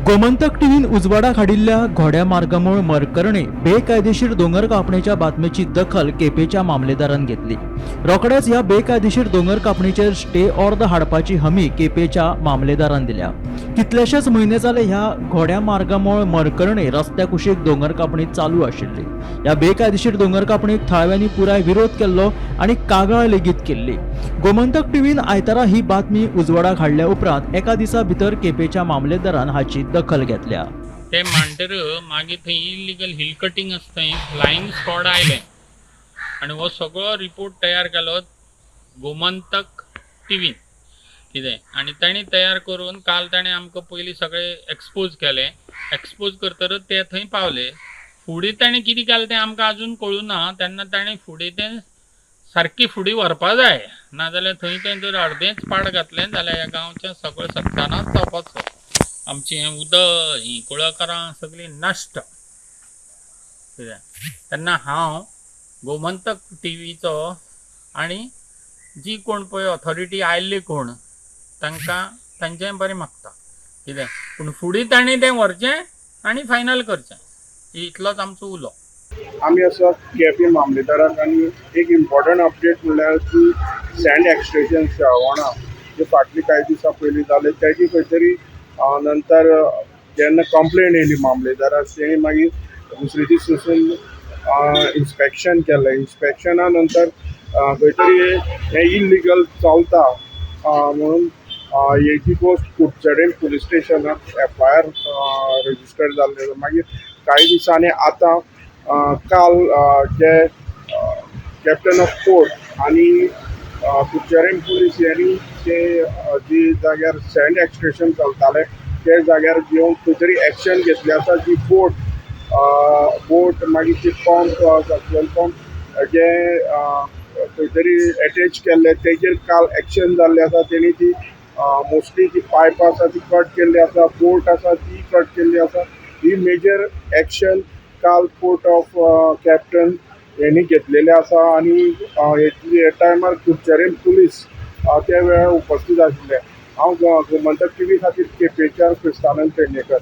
गोमंतक टीव्हीन उजवाडाक हाडिल्ल्या घोड्या मार्गामुळे मरकरणे बेकायदेशीर दोंगर कापणीच्या बातमेची दखल केपेच्या मामलेदारान घेतली। रोखडेच ह्या बेकायदेशीर दोंगर कापणीचेर स्टे ऑर्डर हाडपाची हमी केपेच्या मामलेदारान दिल्या। कितलेशेच म्हयने जाले ह्या घोड्या मार्गामुळे मरकरणे रस्त्या कुशीक दोंगर कापणी चालू आशिल्ली। ह्या बेकायदेशीर दोंगर कापणीक थळाव्यांनी पुराय विरोध केल्लो आणि कागाळ लेगीत केल्ली। गोमंतक टीव्हीन आयतारा ही बातमी उजवाडाक हाडल्या उपरांत एका दिसा भितर केपेच्या मामलेदारान हाची दखल घेतल्या। ते म्हणटर मागीर थंय इल्लीगल हिल कटिंग आसा थंय फ्लायंग स्क्वॉड आयले आनी हो सगळो रिपोर्ट तयार केलो गोमंतक टीव्हीन कितें आनी तांणी तयार करून काल ताणें आमकां पयलीं सगळे एक्सपोज केले। एक्सपोज करतकच ते थंय पावले। फुडें ताणें कितें केलें तें आमकां अजून कळुना। तेन्ना ताणें फुडें तें सारकी फुडें व्हरपा जाय, नाजाल्यार थंय तें जर अर्देंच पाड घातलें जाल्यार ह्या गांवचें सगळें सत्यानाश जावपाचो। आमचें हें उदक ही कुळकारां सगळीं नश्ट। तेन्ना हांव गोमंतक टीव्हीचो आनी जी कोण पळय ऑथॉरिटी आयिल्ली कोण तांकां तांचें बरें मागता कितें, पूण फुडें ताणें तें व्हरचें आनी फायनल करचें इतलोच आमचो उलो। आमी असो केपे मामलेदाराक आनी एक इम्पॉर्टंट अपडेट म्हणल्यार की सँड एक्सट्रॅक्शन शाळवणा जे फाटली कांय दिसां पयलीं जाले तेजी खंय तरी नंतर जेन्ना कंप्लेन येयली मामलेदाराक तेणी मागीर दुसरे दीस वचून इन्स्पेक्शन केलें। इन्स्पेक्शना नंतर खंय तरी हें इल्लीगल चलता म्हणून हेची गोश्ट कुडचडें पुलीस स्टेशनाक FIR रजिस्टर जाल्ले। मागीर कांय दिसांनी आतां काल जे कॅप्टन ऑफ पोर्ट आनी कुडचडें पुलीस यांनी ते जी जाग्यार सँड एक्सट्रॅक्शन चलतालें ते जाग्यार येवन खंय तरी एक्शन घेतली आसा। जी बोट मागीर ती पंप फ्युएल पंप जे खंय तरी एटॅच केल्ले तेजेर काल एक्शन जाल्लें आसा। तेणी ती मोस्टली जी पायप आसा ती कट केल्ली आसा, बोट आसा ती कट केल्ली आसा। ही मेजर एक्शन काल पोर्ट ऑफ कॅप्टन यांनी घेतलेले आसा आनी हे टायमार कुडचडें पुलीस त्या वेळार उपस्थित आशिल्ले। हांव गोमंतक टीव्ही खातीर केपेच्यान क्रिस्तानंद पेडणेकर।